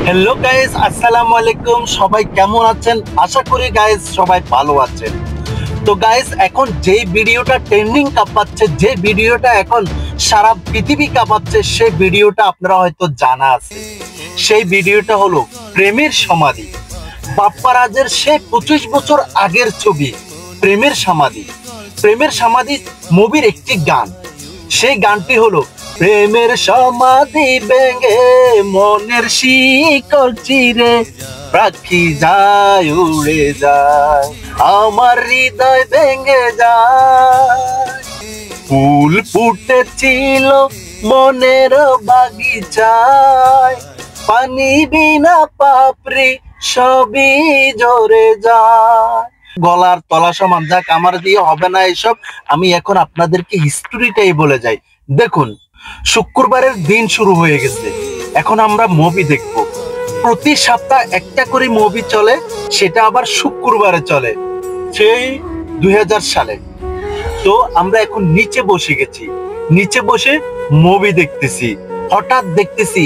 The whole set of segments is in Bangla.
হ্যালো গাইস, আসসালামু আলাইকুম। সবাই কেমন আছেন? আশা করি গাইস সবাই ভালো আছেন। তো গাইস, এখন যে ভিডিওটা ট্রেন্ডিং কাঁপাচ্ছে, যে ভিডিওটা এখন সারা পৃথিবী কাঁপাচ্ছে, সেই ভিডিওটা আপনারা হয়তো জানা আছে। সেই ভিডিওটা হলো প্রেমের সমাধি। পাপ্পারাজের সেই 25 বছর আগের ছবি প্রেমের সমাধি। প্রেমের সমাধি মুভির একটি গান। সেই গানটি হলো প্রেমের সমাধি ভেঙে মনের শিকল চিরে পাখি যায় উড়ে যায়, আমার হৃদয় ভেঙে যায়। ফুল ফুটেছিল মনের বাগিচায়, পানি বিনা পাপড়ি সবই ঝরে যায়। গলার তলা সমান, যাক আমার দিয়ে হবে না এসব। আমি এখন আপনাদেরকে হিস্টোরিটাই বলে যাই। দেখুন, শুক্রবারের দিন শুরু হয়ে গেছে। এখন আমরা মুভি দেখব। প্রতি সপ্তাহ একটা করে মুভি চলে, সেটা আবার শুক্রবারে চলে, সেই 2000 সালে। তো আমরা এখন নিচে বসে গেছি, নিচে বসে মুভি দেখতেছি। হঠাৎ দেখতেছি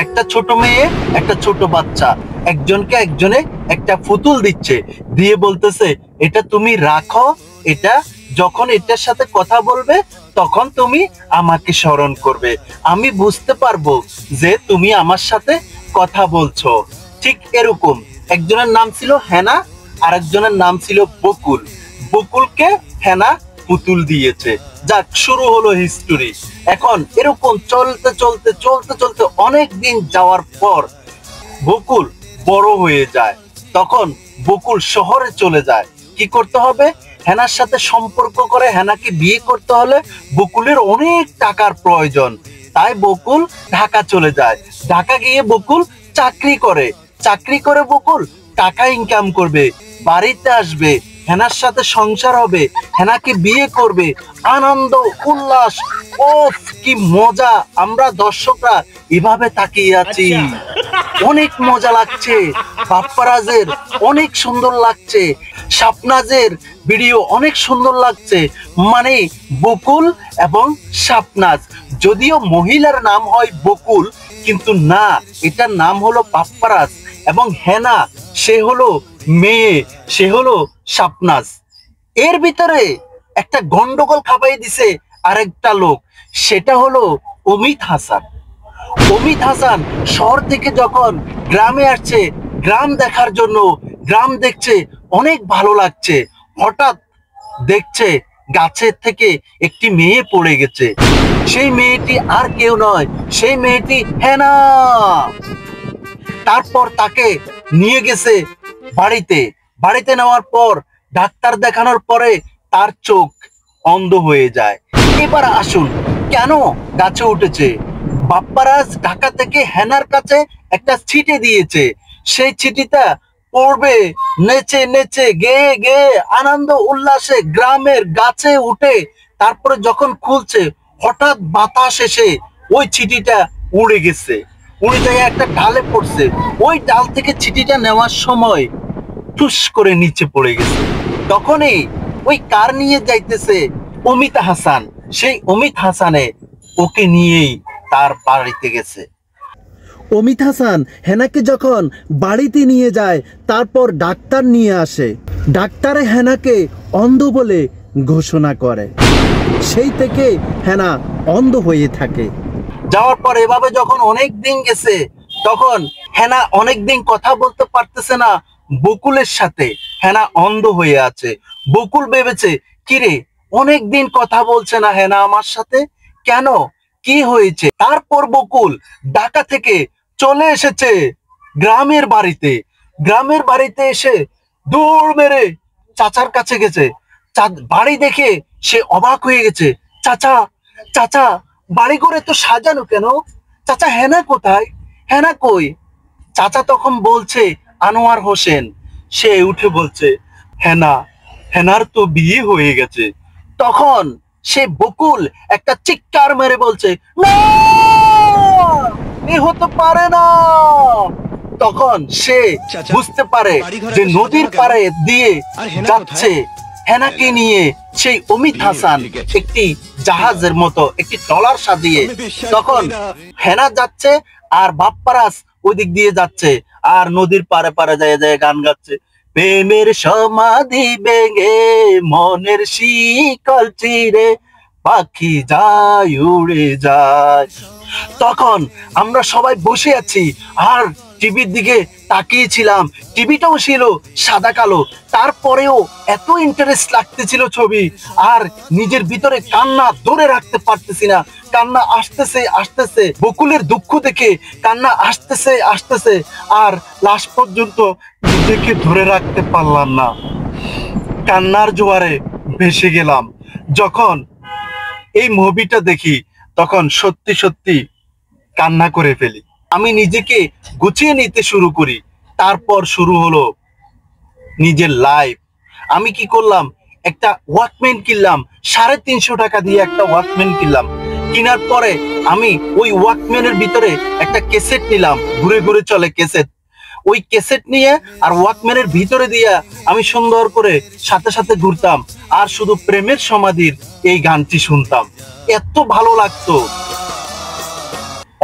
একটা ছোট মেয়ে, একটা ছোট বাচ্চা একজনকে একজনে একটা পুতুল দিচ্ছে, দিয়ে বলতেছে এটা তুমি রাখো, এটা যখন এটার সাথে কথা বলবে তখন তুমি আমাকে স্মরণ করবে, আমি বুঝতে পারবো যে তুমি আমার সাথে কথা বলছো। ঠিক এরকম একজনের নাম ছিল হেনা, আর একজনের নাম ছিল বকুল। বকুলকে হেনা পুতুল দিয়েছে। যাক, শুরু হলো হিস্টোরি। এখন এরকম চলতে চলতে চলতে চলতে অনেক দিন যাওয়ার পর বকুল বড় হয়ে যায়। তখন বকুল শহরে চলে যায়। কি করতে হবে? হেনার সাথে সম্পর্ক করে হেনাকে বিয়ে করতে হলে বকুলের অনেক টাকার প্রয়োজন। তাই বকুল ঢাকা চলে যায়। ঢাকা গিয়ে বকুল চাকরি করে বকুল টাকা ইনকাম করবে, বাড়িতে আসবে, হেনার সাথে সংসার হবে, হেনাকে বিয়ে করবে, আনন্দ উল্লাস। ওফ, কি মজা! আমরা দর্শকরা এভাবে তাকিয়ে আছি। অনেক মজা লাগছে, পাপ্পারাজের অনেক সুন্দর লাগছে, শাপনাজের ভিডিও অনেক সুন্দর লাগছে। মানে বকুল এবং শাপনাজ, যদিও মহিলার নাম হয় বকুল, কিন্তু না, এটার নাম হলো পাপ্পারাজ। এবং হেনা, সে হলো মেয়ে, সে হলো শাপনাজ। এর ভিতরে একটা গন্ডগোল খাপাই দিছে আরেকটা লোক, সেটা হলো অমিত হাসান। অমিত হাসান শহর থেকে যখন গ্রামে আসছে, গ্রাম দেখার জন্য, গ্রাম দেখছে, অনেক ভালো লাগছে। হঠাৎ দেখছে গাছের থেকে একটি মেয়ে পড়ে গেছে। সেই মেয়েটি আর কেউ নয়, সেই মেয়েটি হেনা। তারপর তাকে নিয়ে গেছে বাড়িতে। বাড়িতে নেওয়ার পর ডাক্তার দেখানোর পরে তার চোখ অন্ধ হয়ে যায়। এবার আসুন, কেন গাছে উঠেছে? পাপ্পারাজ ঢাকা থেকে হেনার কাছে একটা চিঠি দিয়েছে। সেই চিঠিটা পড়বে, নেচে নেচে গেয়ে গেয়ে আনন্দ উল্লাসে গ্রামের গাছে উঠে। তারপরে যখন খুলছে, হঠাৎ বাতাস এসে ওই চিঠিটা উড়ে গেছে, উড়ে যায় একটা ডালে পড়ছে। ওই ডাল থেকে চিঠিটা নেওয়ার সময় টুস করে নিচে পড়ে গেছে। তখনই ওই কার নিয়ে যাইতেছে? অমিত হাসান। সেই অমিত হাসানে ওকে নিয়েই তার বাড়িতে গেছে। অমিত হাসান হেনাকে যখন বাড়িতে নিয়ে যায়, তারপর ডাক্তার নিয়ে আসে। ডাক্তারে হেনাকে অন্ধ বলে ঘোষণা করে। সেই থেকে হেনা অন্ধ হয়ে থাকে। যাওয়ার পর এভাবে যখন অনেক দিন গেছে, তখন হেনা অনেক দিন কথা বলতে পারতেছে না বকুলের সাথে। হেনা অন্ধ হয়ে আছে। বকুল ভেবেছে, কিরে, অনেক দিন কথা বলছে না হেনা আমার সাথে, কেন, কি হয়েছে? তারপর বকুল ঢাকা থেকে চলে এসেছে গ্রামের বাড়িতে। গ্রামের বাড়িতে এসে দৌড় মেরে চাচার কাছে গেছে। বাড়ি দেখে সে অবাক হয়ে গেছে। চাচা, চাচা, বাড়ি ঘরে তো সাজানো কেন? চাচা, হেনা কোথায়? হেনা কই? চাচা তখন বলছে আনোয়ার হোসেন। সে উঠে বলছে, হেনার তো বিয়ে হয়ে গেছে। তখন সে বকুল একটা চিৎকার মেরে বলছে, না, এ হতে পারে না। তখন সে বুঝতে পারে যে নদীর পাড়ে দিয়ে যাচ্ছে হেনাকে নিয়ে সেই অমিত হাসান একটি জাহাজের মতো একটি ট্রলার সাজিয়ে। তখন হেনা যাচ্ছে আর পাপ্পারাজ ওই দিক দিয়ে যাচ্ছে আর নদীর পারে পারে যায় যায় গান গাচ্ছে, প্রেমের সমাধি ভেঙে মনের শিকল চিরে পাখি যায় উড়ে যায়। তখন আমরা সবাই বসে আছি আর টিভির দিকে তাকিয়েছিলাম। টিভিটাও ছিল সাদা কালো, তারপরেও এত ইন্টারেস্ট লাগতেছিল ছবি, আর নিজের ভিতরে কান্না ধরে রাখতে পারতেছি না। কান্না আসতেছে আসতেছে, বকুলের দুঃখ দেখে কান্না আসতেছে আসতেছে, আর লাস্ট পর্যন্ত নিজেকে ধরে রাখতে পারলাম না, কান্নার জোয়ারে ভেসে গেলাম। যখন এই মুভিটা দেখি তখন সত্যি সত্যি কান্না করে ফেলি। আমি নিজেকে গুছিয়ে নিতে শুরু করি। তারপর শুরু হলো নিজের লাইফ। আমি কি করলাম, একটা ওয়াকম্যান কিনলাম, 350 টাকা দিয়ে একটা ওয়াকম্যান কিনলাম। কেনার পরে আমি ওই ওয়াকম্যানের ভিতরে একটা ক্যাসেট নিলাম, ঘুরে ঘুরে চলে ক্যাসেট। ওই ক্যাসেট নিয়ে আর ওয়াকম্যানের ভিতরে দিয়ে আমি সুন্দর করে সাথে সাথে ঘুরতাম আর শুধু প্রেমের সমাধির এই গানটি শুনতাম। এত ভালো লাগতো,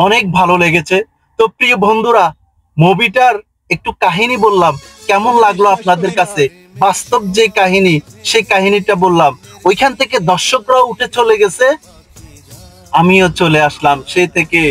অনেক ভালো লেগেছে। তো প্রিয় বন্ধুরা, মুভিটার একটু কাহিনী বললাম, কেমন লাগলো আপনাদের কাছে? বাস্তব যে কাহিনী, সেই কাহিনীটা বললাম। ওইখান থেকে দর্শকরাও উঠে চলে গেছে, আমিও চলে আসলাম। সেই থেকে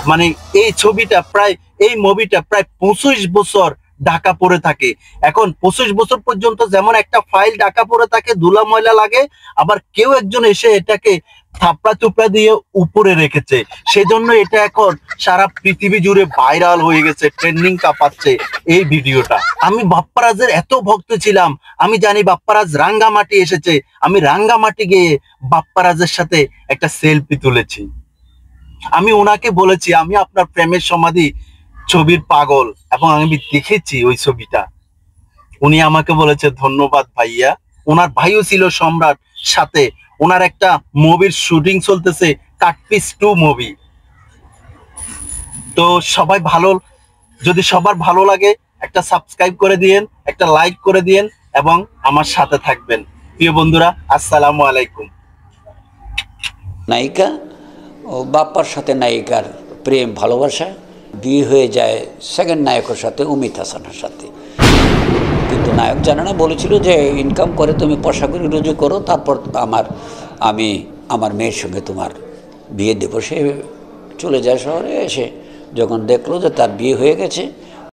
মানে এই ছবিটা প্রায়, এই মুভিটা প্রায় 25 বছর ঢাকা পড়ে থাকে। এখন 25 বছর পর্যন্ত যেমন একটা ফাইল ঢাকা পড়ে থাকে, ধুলা ময়লা লাগে, আবার কেউ একজন এসে এটাকে থাপড়া চুপড়া দিয়ে উপরে রেখেছে। সেজন্য এটা এখন সারা পৃথিবী জুড়ে ভাইরাল হয়ে গেছে, ট্রেন্ডিং কাঁপাচ্ছে এই ভিডিওটা। আমি বাপ্পারাজের এত ভক্ত ছিলাম, আমি জানি বাপ্পারাজ রাঙ্গামাটি এসেছে, আমি রাঙ্গামাটি গিয়ে বাপ্পারাজের সাথে একটা সেলফি তুলেছি। আমি ওনাকে বলেছি আমি আপনার প্রেমের সমাধি ছবির পাগল, এবং আমি দেখেছি ওই ছবিটা। উনি আমাকে বলেছে ধন্যবাদ ভাইয়া। ওনার ভাইও ছিল সম্রাট, সাথে ওনার একটা মুভির শুটিং চলতেছে, কাটপিস 2 মুভি। তো সবাই ভালো, যদি সবার ভালো লাগে একটা সাবস্ক্রাইব করে দিয়েন, একটা লাইক করে দিয়েন এবং আমার সাথে থাকবেন। প্রিয় বন্ধুরা, আসসালামু আলাইকুম। নায়িকা ও বাপ্পার সাথে নায়িকার প্রেম ভালোবাসা, বিয়ে হয়ে যায় সেকেন্ড নায়কের সাথে, অমিত হাসানের সাথে। কিন্তু নায়ক জানে না, বলেছিল যে ইনকাম করে তুমি পয়সা করে রুজু করো, তারপর আমি আমার মেয়ের সঙ্গে তোমার বিয়ে দেবো। সে চলে যায় শহরে। এসে যখন দেখলো যে তার বিয়ে হয়ে গেছে,